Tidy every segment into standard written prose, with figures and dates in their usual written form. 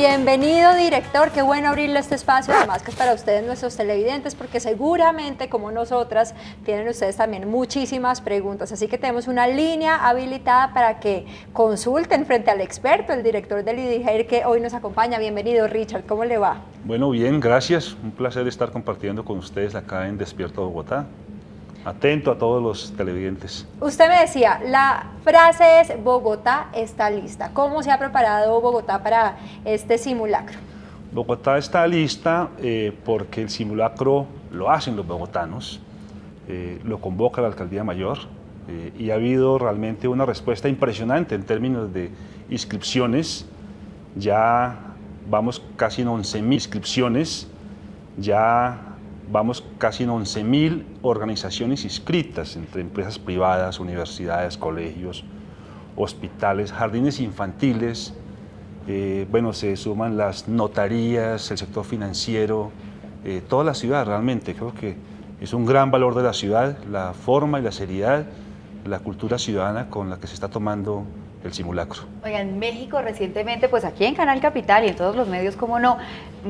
Bienvenido, director. Qué bueno abrirle este espacio, además que es para ustedes, nuestros televidentes, porque seguramente, como nosotras, tienen ustedes también muchísimas preguntas. Así que tenemos una línea habilitada para que consulten frente al experto, el director del IDIGEIR, que hoy nos acompaña. Bienvenido, Richard. ¿Cómo le va? Bueno, bien, gracias. Un placer estar compartiendo con ustedes acá en Despierta Bogotá. Atento a todos los televidentes. Usted me decía, la frase es Bogotá está lista. ¿Cómo se ha preparado Bogotá para este simulacro? Bogotá está lista porque el simulacro lo hacen los bogotanos, lo convoca la Alcaldía Mayor y ha habido realmente una respuesta impresionante en términos de inscripciones. Ya vamos casi en 11.000 inscripciones, ya vamos casi en 11.000 organizaciones inscritas entre empresas privadas, universidades, colegios, hospitales, jardines infantiles. Bueno, se suman las notarías, el sector financiero, toda la ciudad realmente. Creo que es un gran valor de la ciudad, la forma y la seriedad, la cultura ciudadana con la que se está tomando el simulacro. Oiga, en México recientemente, pues aquí en Canal Capital y en todos los medios, como no,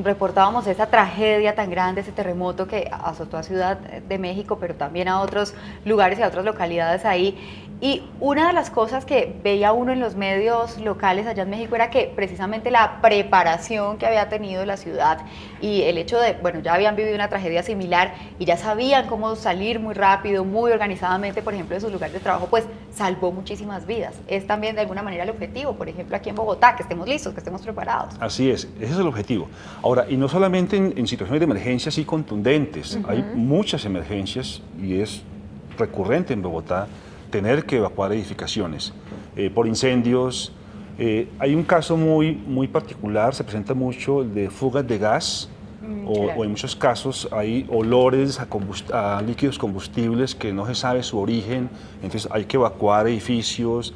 reportábamos esa tragedia tan grande, ese terremoto que azotó a Ciudad de México, pero también a otros lugares y a otras localidades ahí. Y una de las cosas que veía uno en los medios locales allá en México era que precisamente la preparación que había tenido la ciudad y el hecho de, bueno, ya habían vivido una tragedia similar y ya sabían cómo salir muy rápido, muy organizadamente, por ejemplo, de sus lugares de trabajo, pues salvó muchísimas vidas. Es también de alguna manera el objetivo, por ejemplo, aquí en Bogotá, que estemos listos, que estemos preparados. Así es, ese es el objetivo. Ahora, y no solamente en situaciones de emergencia así contundentes, hay muchas emergencias y es recurrente en Bogotá tener que evacuar edificaciones por incendios. Hay un caso muy particular, se presenta mucho el de fugas de gas, o en muchos casos hay olores a líquidos combustibles que no se sabe su origen, entonces hay que evacuar edificios.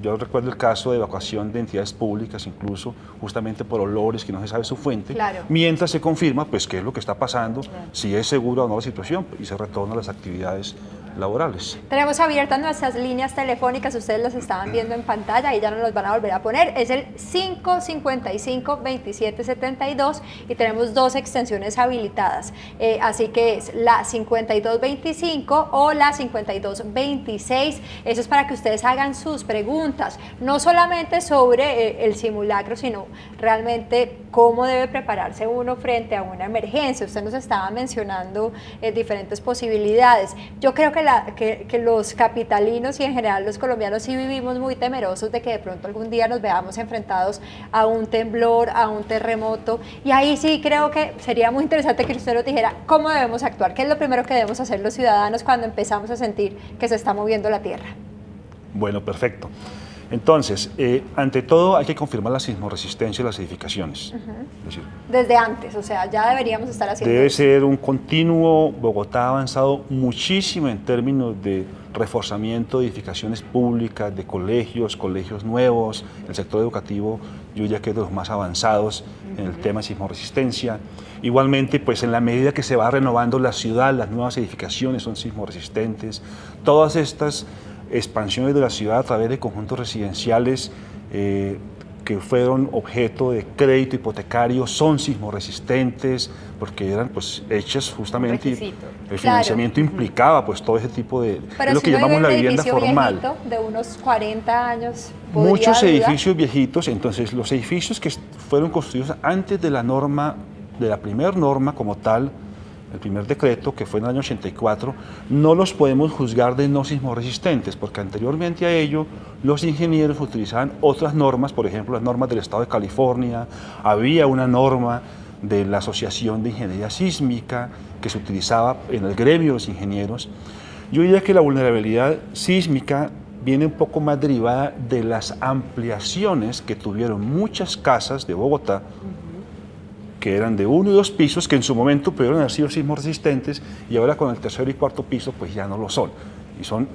Yo recuerdo el caso de evacuación de entidades públicas, incluso justamente por olores que no se sabe su fuente, mientras se confirma pues qué es lo que está pasando, si es segura o no la situación y se retorna a las actividades laborales. Tenemos abiertas nuestras líneas telefónicas, ustedes las estaban viendo en pantalla y ya nos los van a volver a poner. Es el 555-2772 y tenemos dos extensiones habilitadas, así que es la 5225 o la 5226. Eso es para que ustedes hagan sus preguntas, no solamente sobre el simulacro, sino realmente cómo debe prepararse uno frente a una emergencia. Usted nos estaba mencionando diferentes posibilidades. Yo creo que los capitalinos y en general los colombianos sí vivimos muy temerosos de que de pronto algún día nos veamos enfrentados a un temblor, a un terremoto, y ahí sí creo que sería muy interesante que usted nos dijera cómo debemos actuar, qué es lo primero que debemos hacer los ciudadanos cuando empezamos a sentir que se está moviendo la tierra. Bueno, perfecto. Entonces, ante todo hay que confirmar la sismoresistencia de las edificaciones. Es decir, desde antes, o sea, ya deberíamos estar haciendo debe eso. ser un continuo. Bogotá ha avanzado muchísimo en términos de reforzamiento de edificaciones públicas, de colegios nuevos. El sector educativo, yo diría que es de los más avanzados en el tema de sismoresistencia. Igualmente, pues en la medida que se va renovando la ciudad, las nuevas edificaciones son sismoresistentes. Todas estas expansiones de la ciudad a través de conjuntos residenciales que fueron objeto de crédito hipotecario son sismoresistentes porque eran pues hechas justamente, el financiamiento implicaba pues todo ese tipo de, pero es lo si que llamamos la vivienda formal. De unos 40 años. Muchos edificios viejitos, entonces los edificios que fueron construidos antes de la norma, de la primera norma como tal, el primer decreto, que fue en el año 84, no los podemos juzgar de no sismoresistentes, porque anteriormente a ello los ingenieros utilizaban otras normas, por ejemplo, las normas del Estado de California, había una norma de la Asociación de Ingeniería Sísmica que se utilizaba en el gremio de los ingenieros. Yo diría que la vulnerabilidad sísmica viene un poco más derivada de las ampliaciones que tuvieron muchas casas de Bogotá, que eran de 1 y 2 pisos, que en su momento pudieron haber sido sismoresistentes y ahora con el tercero y cuarto piso pues ya no lo son. Y son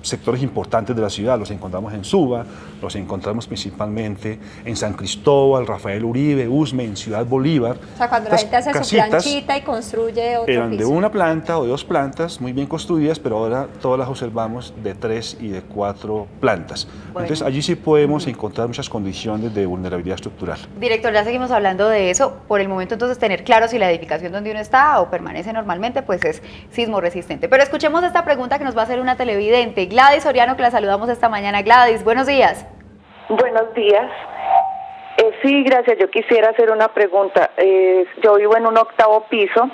sectores importantes de la ciudad. Los encontramos en Suba, los encontramos principalmente en San Cristóbal, Rafael Uribe, Usme, en Ciudad Bolívar. O sea, cuando la gente hace su casitas planchita y construye otro eran de piso. una planta o de 2 plantas, muy bien construidas, pero ahora todas las observamos de 3 y de 4 plantas. Bueno. Entonces allí sí podemos encontrar muchas condiciones de vulnerabilidad estructural. Director, ya seguimos hablando de eso. Por el momento, entonces, tener claro si la edificación donde uno está o permanece normalmente, pues es sismo resistente. Pero escuchemos esta pregunta que nos va a hacer una televidente, Gladys Soriano, que la saludamos esta mañana. Gladys, buenos días. Buenos días. Sí, gracias. Yo quisiera hacer una pregunta. Yo vivo en un 8º piso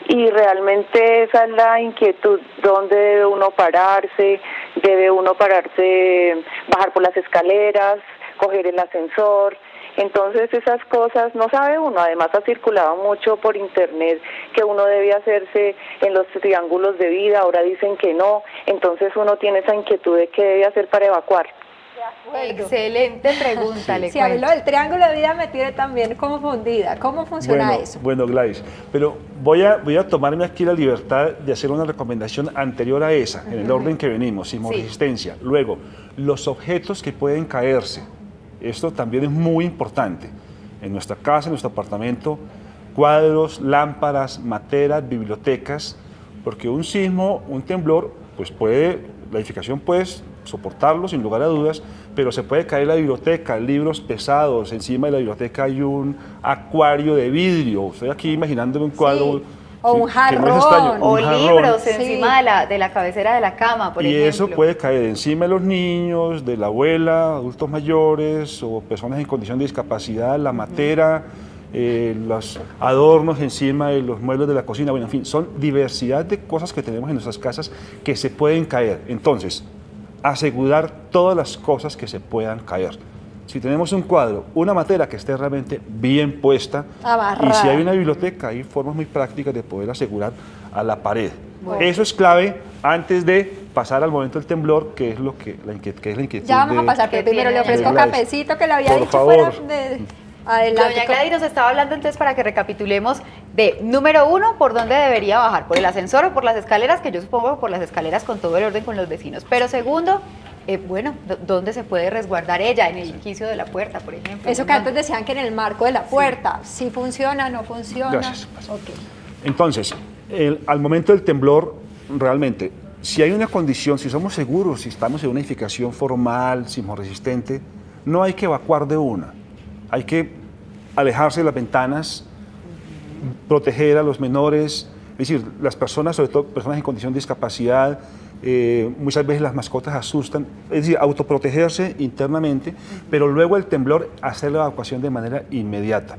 y realmente esa es la inquietud. ¿Dónde debe uno pararse? ¿Debe uno pararse, bajar por las escaleras, coger el ascensor? Entonces esas cosas no sabe uno. Además ha circulado mucho por internet que uno debe hacerse en los triángulos de vida, ahora dicen que no. Entonces uno tiene esa inquietud de qué debe hacer para evacuar. Excelente pregunta, le Si hablo cuento. del triángulo de vida me tiene también confundida. ¿Cómo funciona eso? Bueno, Gladys, pero voy a tomarme aquí la libertad de hacer una recomendación anterior a esa, en el orden que venimos, sismoresistencia. Luego, los objetos que pueden caerse. Esto también es muy importante. En nuestra casa, en nuestro apartamento, cuadros, lámparas, materas, bibliotecas, porque un sismo, un temblor, pues la edificación puede soportarlo sin lugar a dudas, pero se puede caer la biblioteca, libros pesados, encima de la biblioteca hay un acuario de vidrio, estoy aquí imaginándome un cuadro. Sí. O un que no es jarrón. extraño, O un jarrón. libros Sí. encima de la cabecera de la cama, por Y ejemplo. eso puede caer encima de los niños, de la abuela, adultos mayores o personas en condición de discapacidad, la matera, los adornos encima de los muebles de la cocina. Bueno, en fin, son diversidad de cosas que tenemos en nuestras casas que se pueden caer. Entonces, asegurar todas las cosas que se puedan caer. Si tenemos un cuadro, una matera que esté realmente bien puesta, Amarrada. y si hay una biblioteca, hay formas muy prácticas de poder asegurar a la pared. Bueno. Eso es clave antes de pasar al momento del temblor, que es la inquietud. Ya vamos a pasar, pero primero le ofrezco de Gladys. cafecito que le había Por dicho favor. fuera de... Adelante. Doña Gladys nos estaba hablando entonces para que recapitulemos de número 1, por dónde debería bajar, por el ascensor o por las escaleras, que yo supongo por las escaleras con todo el orden con los vecinos. Pero segundo, bueno, ¿dónde se puede resguardar ella? En el quicio de la puerta, por ejemplo. Eso que antes decían que en el marco de la puerta, si funciona, no funciona. Gracias. Ok. Entonces, al momento del temblor, realmente, si hay una condición, si somos seguros, si estamos en una edificación formal, sismorresistente, no hay que evacuar de una. Hay que alejarse de las ventanas, proteger a los menores, es decir, las personas, sobre todo personas en condición de discapacidad, muchas veces las mascotas asustan, es decir, autoprotegerse internamente, pero luego el temblor hacer la evacuación de manera inmediata.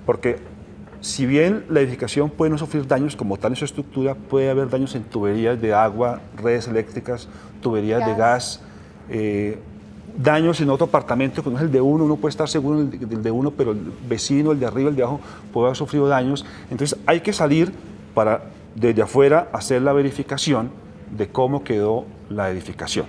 Porque si bien la edificación puede no sufrir daños como tal en su estructura, puede haber daños en tuberías de agua, redes eléctricas, tuberías de gas, daños en otro apartamento que no es el de uno puede estar seguro del de uno, pero el vecino, el de arriba, el de abajo, puede haber sufrido daños. Entonces hay que salir para desde afuera hacer la verificación de cómo quedó la edificación.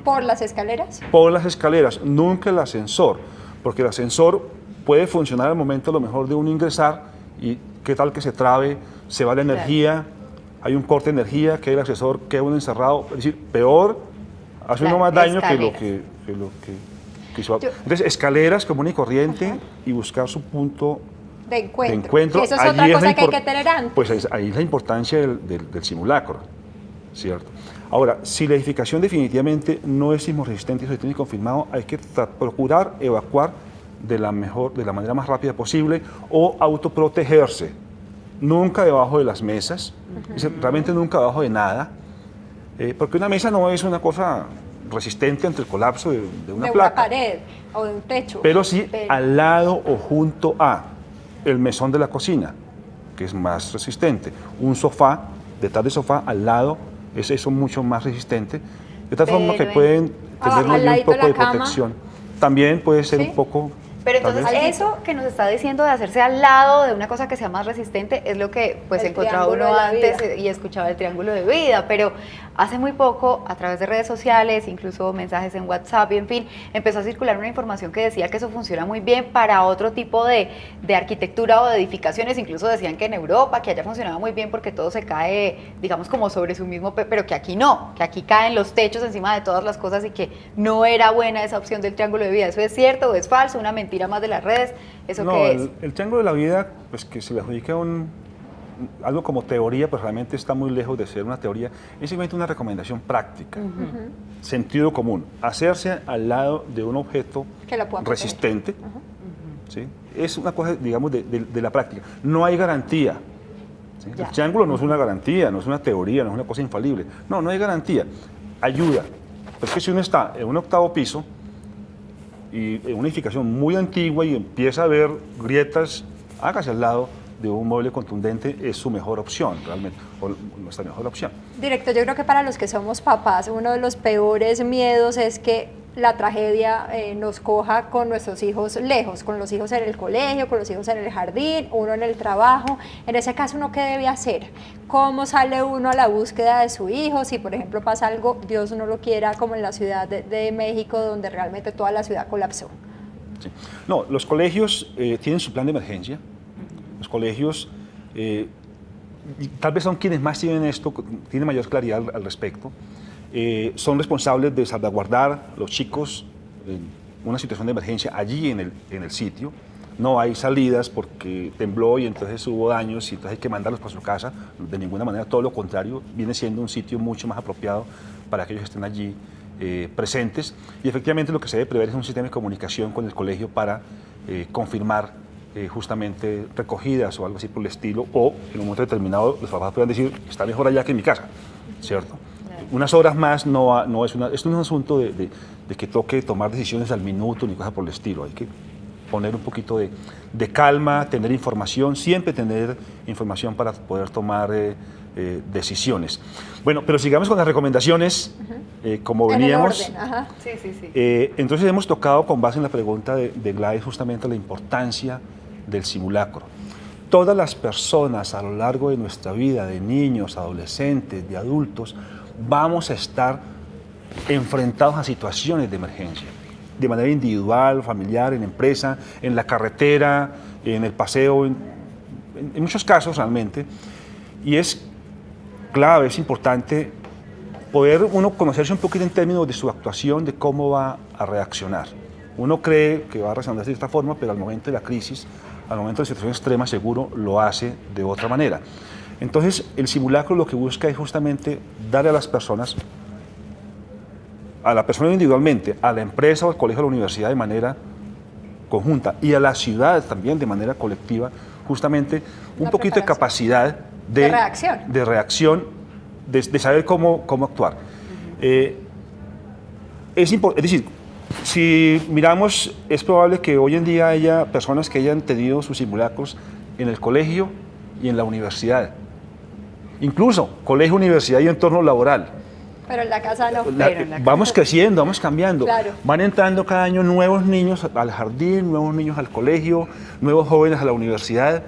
¿Por las escaleras? Por las escaleras, nunca el ascensor, porque el ascensor puede funcionar al momento a lo mejor de uno ingresar y qué tal que se trabe, se va la energía, hay un corte de energía, que el ascensor queda uno encerrado, es decir, peor, hace uno más daño que lo que hizo. Entonces, escaleras común y corriente y buscar su punto de encuentro. encuentro. Eso es Allí otra la cosa que hay que tener antes. Pues ahí es la importancia del simulacro, ¿cierto? Ahora, si la edificación definitivamente no es sismorresistente y se tiene confirmado, hay que procurar evacuar de la manera más rápida posible o autoprotegerse. Nunca debajo de las mesas, es decir, realmente nunca debajo de nada, porque una mesa no es una cosa resistente ante el colapso de una de placa. una pared o de un techo. Pero sí al lado o junto a el mesón de la cocina, que es más resistente. Un sofá, detrás del sofá, al lado, es eso mucho más resistente. De tal forma que pueden tener al un ladito de poco la de cama. protección. También puede ser ¿Sí? un poco Pero entonces Tal vez. eso que nos está diciendo de hacerse al lado de una cosa que sea más resistente es lo que pues El encontraba triángulo uno de la antes vida. y escuchaba el triángulo de vida, pero hace muy poco a través de redes sociales, incluso mensajes en WhatsApp y en fin, empezó a circular una información que decía que eso funciona muy bien para otro tipo de arquitectura o de edificaciones, incluso decían que en Europa, que allá funcionaba muy bien porque todo se cae, digamos, como sobre su mismo, pero que aquí no, que aquí caen los techos encima de todas las cosas y que no era buena esa opción del triángulo de vida. ¿Eso es cierto o es falso? ¿Una mentira más de las redes? ¿Eso No, qué es? el triángulo de la vida, pues que se le adjudica algo como teoría, pues realmente está muy lejos de ser una teoría, es simplemente una recomendación práctica, sentido común, hacerse al lado de un objeto Que lo pueda proteger. resistente, ¿sí? Es una cosa, digamos, de la práctica. No hay garantía. ¿Sí? Ya. El triángulo no es una garantía, no es una teoría, no es una cosa infalible. No, no hay garantía. Ayuda. Pero es que si uno está en un 8º piso y en una edificación muy antigua y empieza a ver grietas, hágase al lado de un mueble contundente, es su mejor opción, realmente, o nuestra mejor opción. Director, yo creo que para los que somos papás, uno de los peores miedos es que la tragedia nos coja con nuestros hijos lejos, con los hijos en el colegio, con los hijos en el jardín, uno en el trabajo. En ese caso, ¿uno qué debe hacer? ¿Cómo sale uno a la búsqueda de su hijo? Si, por ejemplo, pasa algo, Dios no lo quiera, como en la Ciudad de México, donde realmente toda la ciudad colapsó. Sí. No, los colegios tienen su plan de emergencia. Los colegios, y tal vez son quienes más tienen esto, tienen mayor claridad al respecto. Son responsables de salvaguardar a los chicos en una situación de emergencia allí en el sitio. No hay salidas porque tembló y entonces hubo daños y entonces hay que mandarlos para su casa. De ninguna manera, todo lo contrario, viene siendo un sitio mucho más apropiado para que ellos estén allí presentes. Y efectivamente lo que se debe prever es un sistema de comunicación con el colegio para confirmar justamente recogidas o algo así por el estilo, o en un momento determinado los papás puedan decir, está mejor allá que en mi casa, ¿cierto? Unas horas más no es esto no es un asunto de que toque tomar decisiones al minuto ni cosas por el estilo. Hay que poner un poquito de calma, tener información, siempre tener información para poder tomar decisiones. Bueno, pero sigamos con las recomendaciones, como En el veníamos. orden, ajá. Sí, sí, sí. Entonces hemos tocado con base en la pregunta de Gladys justamente la importancia del simulacro. Todas las personas a lo largo de nuestra vida, de niños, adolescentes, de adultos, vamos a estar enfrentados a situaciones de emergencia, de manera individual, familiar, en empresa, en la carretera, en el paseo, en muchos casos realmente. Y es clave, es importante poder uno conocerse un poquito en términos de su actuación, de cómo va a reaccionar. Uno cree que va a reaccionar de esta forma, pero al momento de la crisis, al momento de la situación extrema, seguro lo hace de otra manera. Entonces, el simulacro lo que busca es justamente darle a las personas, a la persona individualmente, a la empresa o al colegio o a la universidad de manera conjunta y a la ciudad también de manera colectiva, justamente un Una poquito de preparación. capacidad De reacción. de reacción, de saber cómo actuar. Es decir, si miramos, es probable que hoy en día haya personas que hayan tenido sus simulacros en el colegio y en la universidad. Incluso colegio, universidad y entorno laboral. Pero en la casa no. Pero en la Vamos creciendo, vamos cambiando. Claro. Van entrando cada año nuevos niños al jardín, nuevos niños al colegio, nuevos jóvenes a la universidad.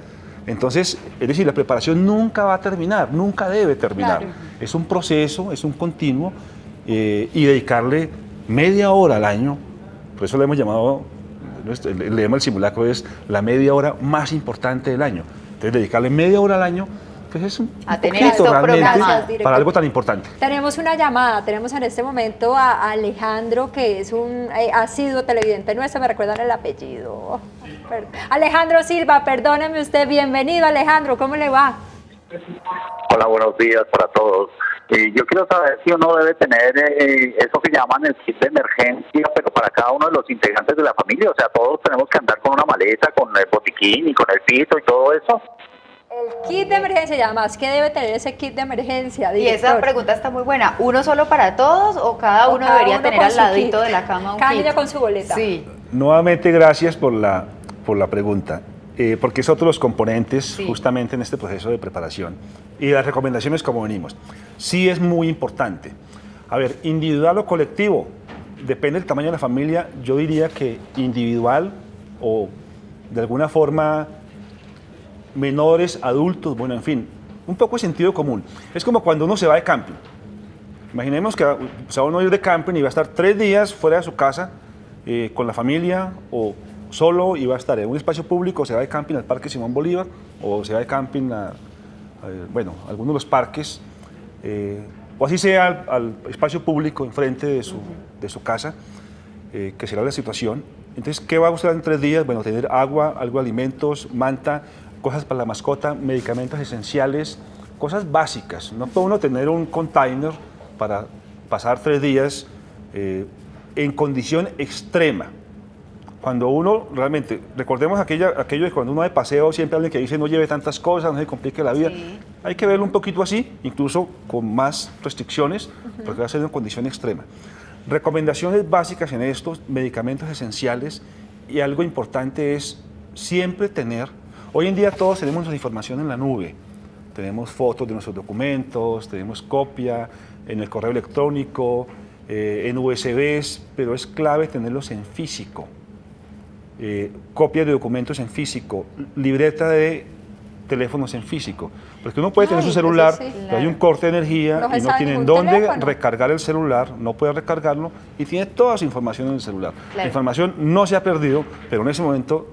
Entonces, es decir, la preparación nunca va a terminar, nunca debe terminar. Claro. Es un proceso, es un continuo y dedicarle media hora al año, por eso le hemos llamado, el lema del simulacro es la media hora más importante del año. Entonces, dedicarle media hora al año, pues es un A tener poquito esto realmente programado. Director. para algo tan importante. Tenemos una llamada, tenemos en este momento a Alejandro, que es ha sido televidente nuestro, me recuerdan el apellido. Alejandro Silva, perdóneme usted, bienvenido Alejandro, ¿cómo le va? Hola, buenos días para todos. Yo quiero saber si uno debe tener eso que llaman el kit de emergencia, pero para cada uno de los integrantes de la familia. O sea, todos tenemos que andar con una maleta, con el botiquín y con el pito y todo eso. El kit de emergencia, y además, ¿qué debe tener ese kit de emergencia, Y esa director? pregunta está muy buena. ¿Uno solo para todos o cada O uno cada debería uno tener con al su ladito kit? de la cama un Cada kit? niño con su boleta. Sí. Nuevamente, gracias por la pregunta, porque es otro de los componentes Sí. justamente en este proceso de preparación. Y las recomendaciones como venimos. Sí es muy importante. A ver, individual o colectivo, depende del tamaño de la familia, yo diría que individual o de alguna forma menores, adultos, bueno, en fin, un poco de sentido común. Es como cuando uno se va de camping. Imaginemos que se va uno a ir de camping y va a estar 3 días fuera de su casa con la familia o solo y va a estar en un espacio público, se va de camping al Parque Simón Bolívar o se va de camping a algunos de los parques, o así sea al espacio público enfrente de su casa, que será la situación. Entonces, ¿qué va a usar en 3 días? Bueno, tener agua, algo de alimentos, manta, cosas para la mascota, medicamentos esenciales, cosas básicas. No puede uno tener un container para pasar 3 días en condición extrema. Cuando uno realmente, recordemos aquello de cuando uno va de paseo, siempre alguien que dice no lleve tantas cosas, no se complique la vida. Sí. Hay que verlo un poquito así, incluso con más restricciones, porque va a ser en condición extrema. Recomendaciones básicas en estos medicamentos esenciales, y algo importante es siempre tener, hoy en día todos tenemos nuestra información en la nube, tenemos fotos de nuestros documentos, tenemos copia en el correo electrónico, en USBs, pero es clave tenerlos en físico. Copias de documentos en físico, libreta de teléfonos en físico, porque uno puede tener su celular, sí, pero hay un corte de energía No se y no sabe tiene ningún dónde teléfono. recargar el celular, no puede recargarlo y tiene toda su información en el celular. La Claro. información no se ha perdido, pero en ese momento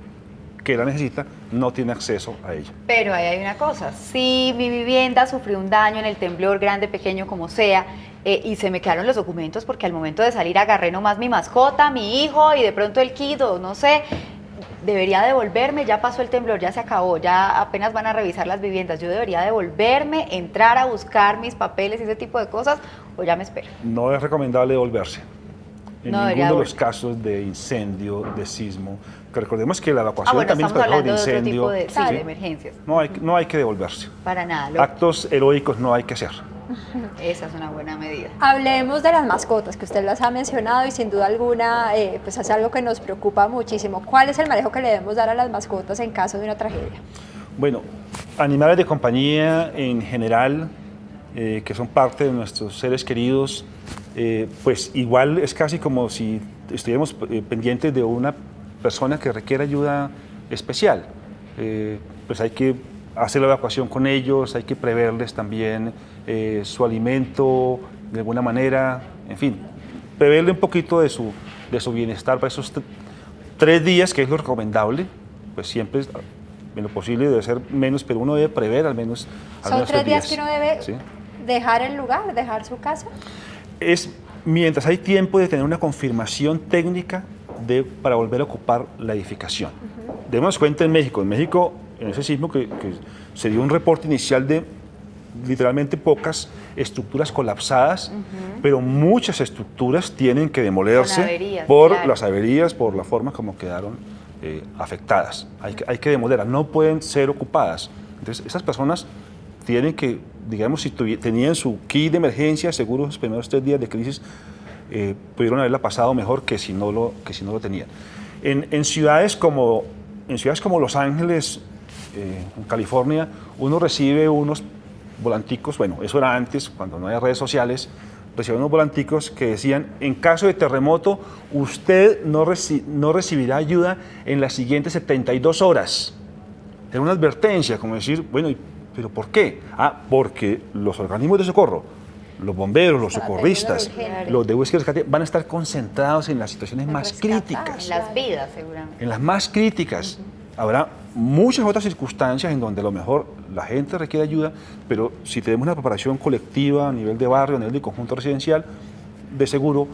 que la necesita no tiene acceso a ella. Pero ahí hay una cosa, si mi vivienda sufrió un daño en el temblor, grande, pequeño, como sea, y se me quedaron los documentos porque al momento de salir agarré nomás mi mascota, mi hijo y de pronto el kit o no sé, debería devolverme, ya pasó el temblor, ya se acabó, ya apenas van a revisar las viviendas, yo debería devolverme, entrar a buscar mis papeles y ese tipo de cosas, o ya me espero. No es recomendable devolverse. En No debería ninguno de los devolver. casos de incendio, de sismo, que recordemos que la evacuación Bueno, también es estamos por ejemplo, hablando de otro incendio. tipo de, sí, Claro. de emergencias, No hay que devolverse. para nada, Actos heroicos no hay que hacer. esa es una buena medida. Hablemos de las mascotas, que usted las ha mencionado y sin duda alguna pues es algo que nos preocupa muchísimo. ¿Cuál es el manejo que le debemos dar a las mascotas en caso de una tragedia? Bueno, animales de compañía en general, que son parte de nuestros seres queridos, pues igual es casi como si estuviéramos pendientes de una persona que requiere ayuda especial. Pues hay que hacer la evacuación con ellos, hay que preverles también su alimento de alguna manera, en fin, preverle un poquito de su bienestar para esos 3 días, que es lo recomendable, pues siempre en lo posible debe ser menos, pero uno debe prever al menos ¿Son 3 días que ¿sí? uno debe dejar el lugar, dejar su casa? Es mientras hay tiempo de tener una confirmación técnica para volver a ocupar la edificación. Demos cuenta en México, en ese sismo que se dio un reporte inicial de literalmente pocas estructuras colapsadas, pero muchas estructuras tienen que demolerse Con averías, por claro. las averías, por la forma como quedaron afectadas. Hay que demolerlas, no pueden ser ocupadas. Entonces, esas personas tienen que, digamos, si tenían su kit de emergencia, seguro los primeros 3 días de crisis pudieron haberla pasado mejor que si no lo tenían. En ciudades como Los Ángeles, en California, uno recibe unos volanticos, bueno, eso era antes, cuando no había redes sociales, recibía unos volanticos que decían, en caso de terremoto, usted no recibirá ayuda en las siguientes 72 horas. Era una advertencia, como decir, bueno, ¿pero por qué? Porque los organismos de socorro, los bomberos, los Para socorristas, atender lo urgente. los de búsqueda y rescate, van a estar concentrados en las situaciones En más rescatar. críticas. En las vidas, seguramente. En las más críticas. Habrá muchas otras circunstancias en donde a lo mejor la gente requiere ayuda, pero si tenemos una preparación colectiva a nivel de barrio, a nivel de conjunto residencial, de seguro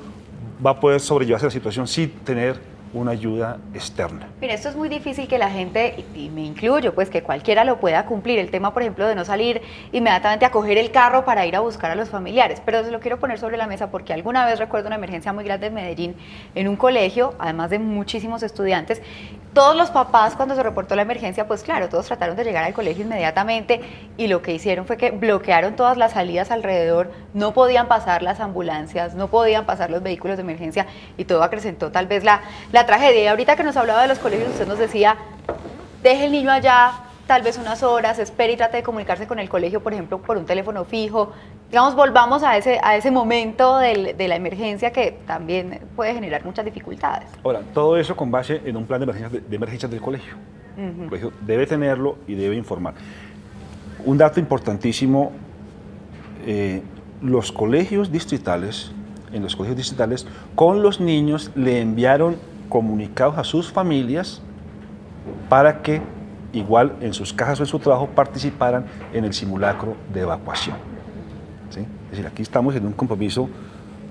va a poder sobrellevarse la situación sin tener una ayuda externa. Mira, esto es muy difícil que la gente, y me incluyo, pues que cualquiera lo pueda cumplir. El tema, por ejemplo, de no salir inmediatamente a coger el carro para ir a buscar a los familiares. Pero se lo quiero poner sobre la mesa porque alguna vez recuerdo una emergencia muy grande en Medellín, en un colegio, además de muchísimos estudiantes. Todos los papás, cuando se reportó la emergencia, pues claro, todos trataron de llegar al colegio inmediatamente y lo que hicieron fue que bloquearon todas las salidas alrededor, no podían pasar las ambulancias, no podían pasar los vehículos de emergencia y todo acrecentó tal vez la tragedia. Y ahorita que nos hablaba de los colegios, usted nos decía, deje el niño allá, tal vez unas horas, espere y trate de comunicarse con el colegio, por ejemplo, por un teléfono fijo. Digamos, volvamos a ese momento de la emergencia que también puede generar muchas dificultades. Ahora, todo eso con base en un plan de emergencias del colegio. El colegio debe tenerlo y debe informar. Un dato importantísimo, los colegios distritales, en los colegios distritales, con los niños le enviaron comunicados a sus familias para que, igual en sus casas o en su trabajo, participaran en el simulacro de evacuación. ¿Sí? Es decir, aquí estamos en un compromiso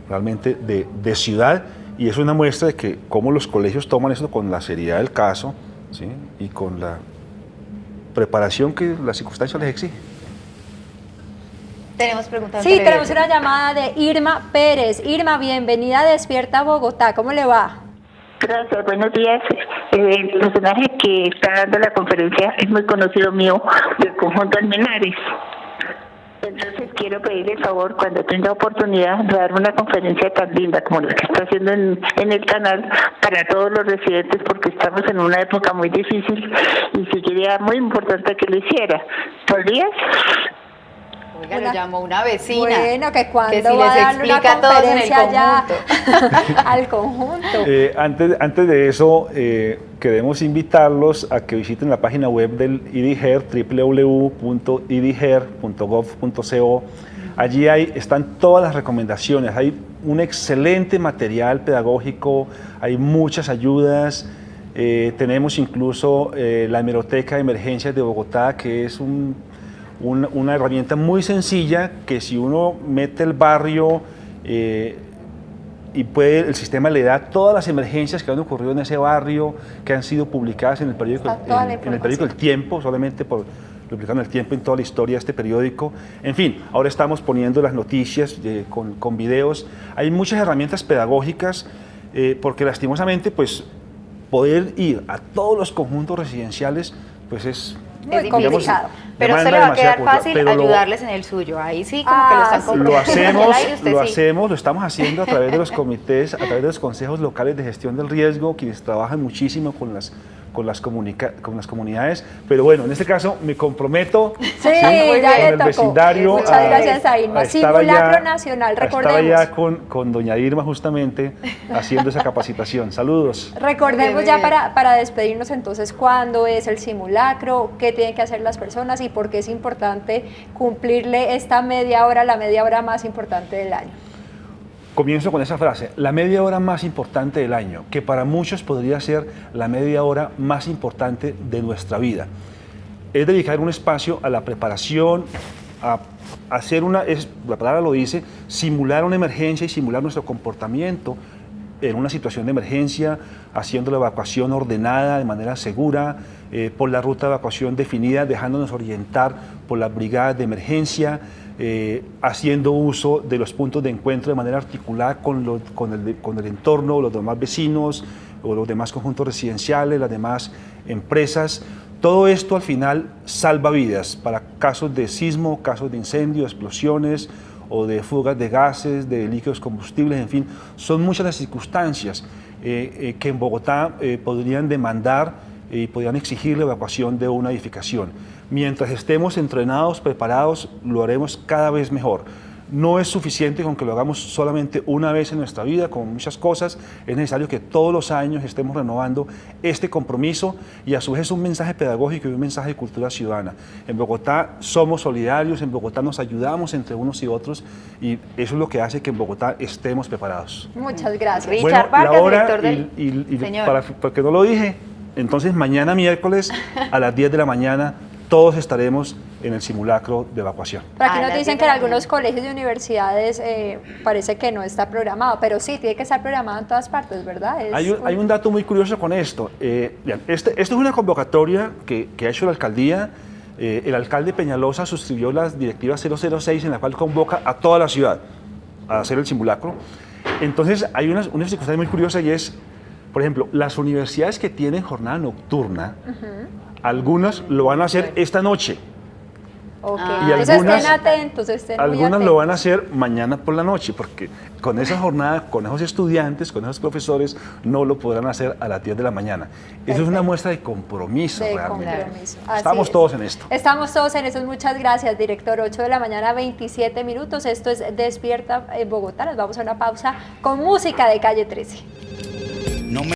realmente de ciudad, y es una muestra de que cómo los colegios toman esto con la seriedad del caso, ¿sí? Y con la preparación que las circunstancias les exigen. Tenemos preguntas. Sí, tenemos una llamada de Irma Pérez. Irma, bienvenida a Despierta Bogotá. ¿Cómo le va? Gracias, buenos días. El personaje que está dando la conferencia es muy conocido mío del conjunto Almenares. Entonces quiero pedirle el favor, cuando tenga oportunidad, de dar una conferencia tan linda como la que está haciendo en el canal para todos los residentes, porque estamos en una época muy difícil y sería muy importante que lo hiciera. ¿Podrías? Oiga, lo llamó una vecina. Bueno, que cuando que si va a les darle una explica a todos en el conferencia ya conjunto. al conjunto. Antes de eso, queremos invitarlos a que visiten la página web del IDIGER, www.idiger.gov.co. Allí están todas las recomendaciones, hay un excelente material pedagógico, hay muchas ayudas. Tenemos incluso la Hemeroteca de Emergencias de Bogotá, que es una herramienta muy sencilla que si uno mete el barrio y el sistema le da todas las emergencias que han ocurrido en ese barrio, que han sido publicadas en el periódico, en el periódico El Tiempo, solamente publicando El Tiempo en toda la historia de este periódico. En fin, ahora estamos poniendo las noticias con videos. Hay muchas herramientas pedagógicas porque lastimosamente pues poder ir a todos los conjuntos residenciales pues es muy complicado. Pero se le va a quedar fácil ayudarles en el suyo. Ahí sí, como que lo están comprometiendo. Lo estamos haciendo a través de los comités, a través de los consejos locales de gestión del riesgo, quienes trabajan muchísimo con las comunidades. Pero bueno, en este caso me comprometo con el vecindario. Muchas gracias a Irma. Simulacro Nacional, recordemos. Estaba ya con doña Irma justamente haciendo esa capacitación. Saludos. Recordemos ya para despedirnos entonces cuándo es el simulacro, qué tienen que hacer las personas y por qué es importante cumplirle esta media hora, la media hora más importante del año. Comienzo con esa frase, la media hora más importante del año, que para muchos podría ser la media hora más importante de nuestra vida. Es dedicar un espacio a la preparación, a hacer la palabra lo dice, simular una emergencia y simular nuestro comportamiento en una situación de emergencia, haciendo la evacuación ordenada, de manera segura, por la ruta de evacuación definida, dejándonos orientar por las brigadas de emergencia, haciendo uso de los puntos de encuentro de manera articulada con el entorno, los demás vecinos o los demás conjuntos residenciales, las demás empresas. Todo esto al final salva vidas para casos de sismo, casos de incendio, explosiones o de fugas de gases, de líquidos combustibles, en fin, son muchas las circunstancias que en Bogotá podrían demandar y podrían exigir la evacuación de una edificación. Mientras estemos entrenados, preparados, lo haremos cada vez mejor. No es suficiente con que lo hagamos solamente una vez en nuestra vida, como muchas cosas, es necesario que todos los años estemos renovando este compromiso y a su vez un mensaje pedagógico y un mensaje de cultura ciudadana. En Bogotá somos solidarios, en Bogotá nos ayudamos entre unos y otros y eso es lo que hace que en Bogotá estemos preparados. Muchas gracias. Richard Vargas, director del... porque no lo dije, entonces mañana miércoles a las 10 de la mañana todos estaremos en el simulacro de evacuación. Por aquí nos dicen que en algunos colegios y universidades parece que no está programado, pero sí, tiene que estar programado en todas partes, ¿verdad? Hay un dato muy curioso con esto. Esto es una convocatoria que ha hecho la alcaldía. El alcalde Peñalosa suscribió la directiva 006 en la cual convoca a toda la ciudad a hacer el simulacro. Entonces hay una circunstancia muy curiosa y es, por ejemplo, las universidades que tienen jornada nocturna, algunas lo van a hacer esta noche. Ok, Y entonces algunas- estén atentos, estén muy Algunas atentos. lo van a hacer mañana por la noche, porque con esa jornada, con esos estudiantes, con esos profesores, no lo podrán hacer a las 10 de la mañana. Eso es una Perfecto. muestra de compromiso De realmente. compromiso. Así Estamos es. todos en esto. Estamos todos en eso. Muchas gracias, director. 8 de la mañana, 27 minutos. Esto es Despierta Bogotá. Nos vamos a una pausa con música de Calle 13.